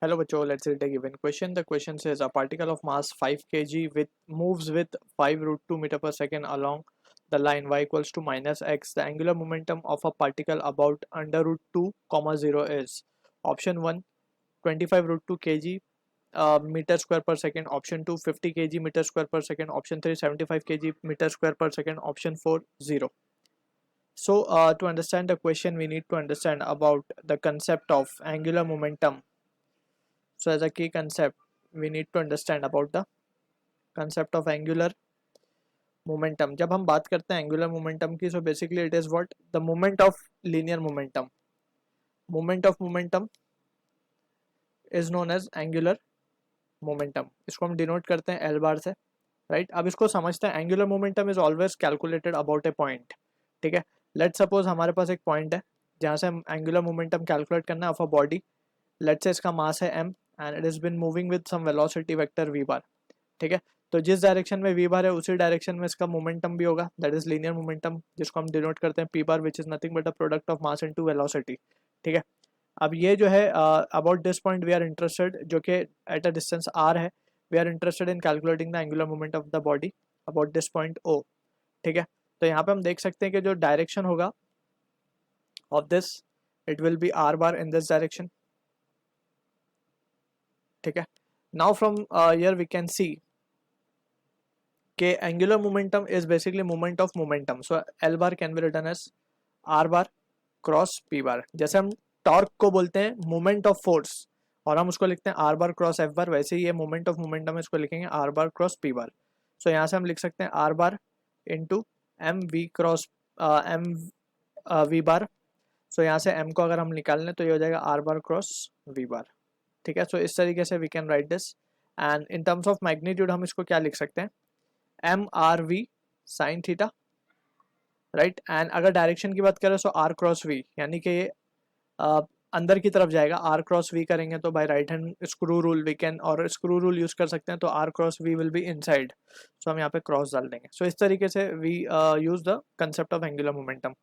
Hello बच्चों, let's read a given question. The question says a particle of mass 5 kg with moves with 5 root 2 meter per second along the line y equals to minus x. The angular momentum of a particle about under root 2 comma 0 is option 1 25 root 2 kg meter square per second, option 2 50 kg meter square per second, option 3 75 kg meter square per second, option 4 0. So to understand the question we need to understand about the concept of angular momentum. So as a key concept, we need to understand about the concept of angular momentum. जब हम बात करते हैं angular momentum की, so basically it is what the moment of linear momentum. Moment of momentum is known as angular momentum. इसको हम denote करते हैं L bar से, right? अब इसको समझते हैं angular momentum is always calculated about a point. ठीक है, let's suppose हमारे पास एक point है जहाँ से हम angular momentum calculate करना है of a body. Let's say इसका mass है m and it has been moving with some velocity vector v bar. ठीक है, तो जिस डायरेक्शन में v बार है उसी डायरेक्शन में इसका मोमेंटम भी होगा, दैट इज लीनियर मोमेंटम, जिसको हम डिनोट करते हैं p bar, which is nothing but a product of mass into velocity. ठीक है, अब ये जो है about this point we are interested, जो कि एट अ डिस्टेंस r है, we are interested in calculating the angular moment of the body about this point o. ठीक है, तो यहाँ पे हम देख सकते हैं कि जो डायरेक्शन होगा of this, it will be r bar in this direction. ठीक है, now from here we can see के angular momentum is basically moment of momentum. So L bar can be written as R bar cross P bar. जैसे हम torque को बोलते हैं moment of force और हम उसको लिखते हैं R bar cross F bar, वैसे ही ये मोमेंट ऑफ मोमेंटम है, इसको लिखेंगे R bar cross P bar. So यहाँ से हम लिख सकते हैं R bar into m v cross m v bar. So यहाँ से m को अगर हम निकाल लें तो ये हो जाएगा R bar cross V bar. ठीक है, सो इस तरीके से we can write this. And in terms of magnitude हम इसको क्या लिख सकते हैं, M R V sine theta, right. And अगर डायरेक्शन की बात करें तो आर क्रॉस वी, यानी कि ये अंदर की तरफ जाएगा. आर क्रॉस वी करेंगे तो by right hand screw rule we can, और स्क्रू रूल यूज कर सकते हैं, तो r cross v will be inside. So हम यहाँ पे क्रॉस डाल देंगे. सो इस तरीके से we use the concept of angular momentum.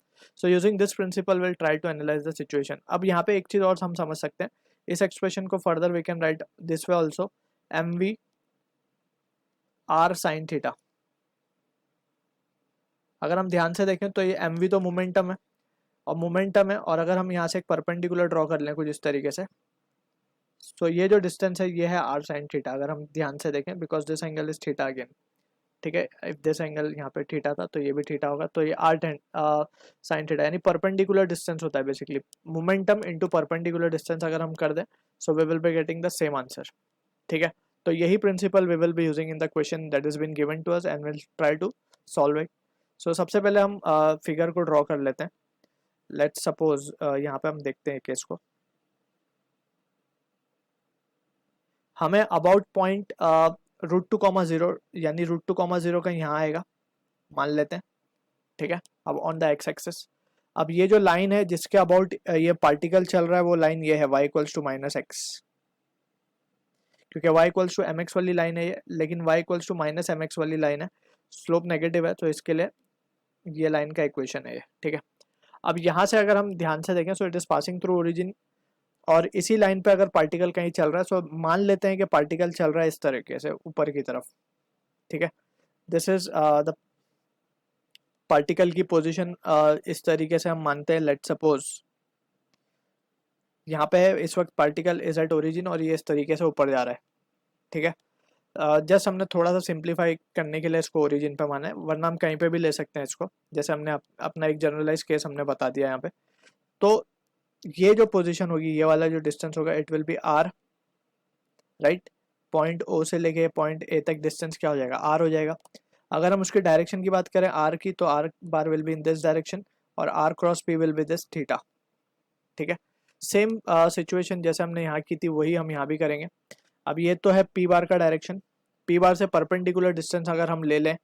So using this principle will try to analyse the situation. अब यहाँ पे एक चीज और हम समझ सकते हैं, इस एक्सप्रेशन को further we can write this way also, M V R sine theta. अगर हम ध्यान से देखें तो ये एम वी तो मोमेंटम है और मोमेंटम है, और अगर हम यहाँ से एक परपेंडिकुलर ड्रॉ कर लें कुछ इस तरीके से, तो ये जो डिस्टेंस है ये है आर साइन थीटा. अगर हम ध्यान से देखें, because this angle is theta again. ठीक है, इफ दिस एंगल यहाँ पे थीटा था तो ये भी थीटा होगा, तो ये आर साइन थीटा, यानी परपेंडिकुलर डिस्टेंस होता है basically. Momentum into perpendicular distance अगर हम कर दें, so we will be getting the same answer. ठीक है, तो यही principle we will be using in the question that is been given to us and will try to solve it. So सबसे पहले हम फिगर को ड्रॉ कर लेते हैं. लेट्स सपोज यहाँ पे हम देखते हैं केस को, हमें about point root two comma zero, यानी रूट टू कॉमा जीरो का यहाँ आएगा मान लेते हैं. ठीक है, अब ऑन द एक्स एक्सिस, अब ये जो लाइन है जिसके अबाउट ये पार्टिकल चल रहा है, वो लाइन ये है y equals to minus x, क्योंकि y equals to M x वाली लाइन है ये, लेकिन y equals to minus M x वाली लाइन है, स्लोप नेगेटिव है, तो इसके लिए ये लाइन का इक्वेशन है ये. ठीक है, अब यहाँ से अगर हम ध्यान से देखें, so it is passing through origin, और इसी लाइन पे अगर पार्टिकल कहीं चल रहा है, सो मान लेते हैं कि पार्टिकल चल रहा है इस तरीके से ऊपर की तरफ. ठीक है, दिस इज द पार्टिकल की पोजीशन. इस तरीके से हम मानते हैं, लेट सपोज यहाँ पे है इस वक्त पार्टिकल इज एट ओरिजिन और ये इस तरीके से ऊपर जा रहा है. ठीक है, जस्ट हमने थोड़ा सा सिंप्लीफाई करने के लिए इसको ओरिजिन पे माना है, वरना हम कहीं पे भी ले सकते हैं इसको, जैसे हमने अपना एक जनरलाइज केस हमने बता दिया यहाँ पे. तो ये जो पोजीशन होगी, ये वाला जो डिस्टेंस होगा, it will be R, right. Point O से लेके पॉइंट ए तक डिस्टेंस क्या हो जाएगा, आर हो जाएगा. अगर हम उसकी डायरेक्शन की बात करें आर की, तो r bar will be in this direction और r cross p will be this theta. ठीक है, सेम सिचुएशन जैसे हमने यहाँ की थी वही हम यहाँ भी करेंगे. अब ये तो है पी बार का डायरेक्शन, पी बार से परपेंडिकुलर डिस्टेंस अगर हम ले लें,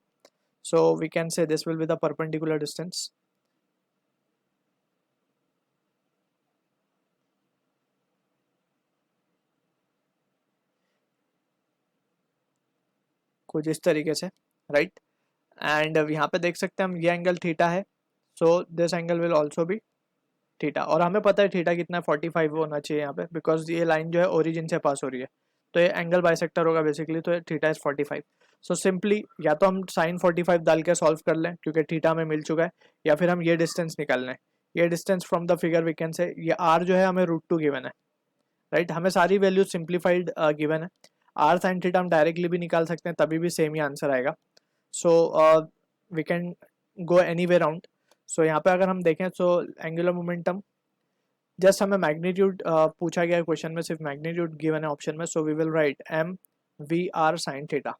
so we can say this will be the perpendicular distance. कुछ इस तरीके से, राइट. एंड यहाँ पे देख सकते हैं हम, ये एंगल थीटा है, so this angle will also be theta, और हमें पता है थीटा कितना है 45 होना चाहिए यहाँ पे, बिकॉज ये लाइन जो है ओरिजिन से पास हो रही है, तो ये एंगल बाइसेक्टर होगा बेसिकली, तो थीटा इज 45। सो सिंपली या तो हम साइन 45 डाल के सॉल्व कर लें क्योंकि थीटा हमें मिल चुका है, या फिर हम ये डिस्टेंस निकाल लें। ये distance from the figure we can say, ये आर जो है हमें √2 गिवन है, राइट। हमें सारी वैल्यूज सिंप्लीफाइड गिवन है। आर साइन थीटा हम डायरेक्टली भी निकाल सकते हैं, तभी भी सेम ही आंसर आएगा। So we can go any way round. So यहाँ पे अगर हम देखें तो एंगुलर मोमेंटम, जस्ट हमें मैग्नीट्यूड पूछा गया है क्वेश्चन में, सिर्फ मैग्नीट्यूड गिवन है ऑप्शन में, so we will write M V R sine theta.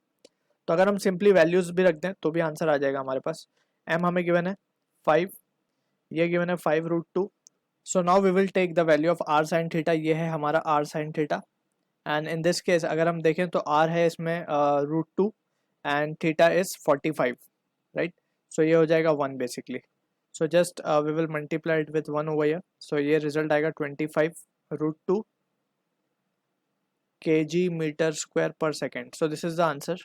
तो अगर हम सिंपली वैल्यूज भी रख दें तो भी आंसर आ जाएगा हमारे पास। एम हमें गिवन है 5, ये गिवन है 5√2। So now we will take the value of r sine theta, ये है हमारा r sine theta, and in this case अगर हम देखें तो आर है इसमें √2 and theta is 45, right. So ये हो जाएगा 1 बेसिकली। So just we will multiply it with 1 over here, so ये रिजल्ट आएगा 25√2 kg metre square per second. So this is the answer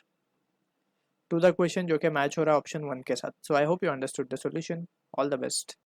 to the question जो कि मैच हो रहा है ऑप्शन 1 के साथ। So I hope you understood the solution. All the best.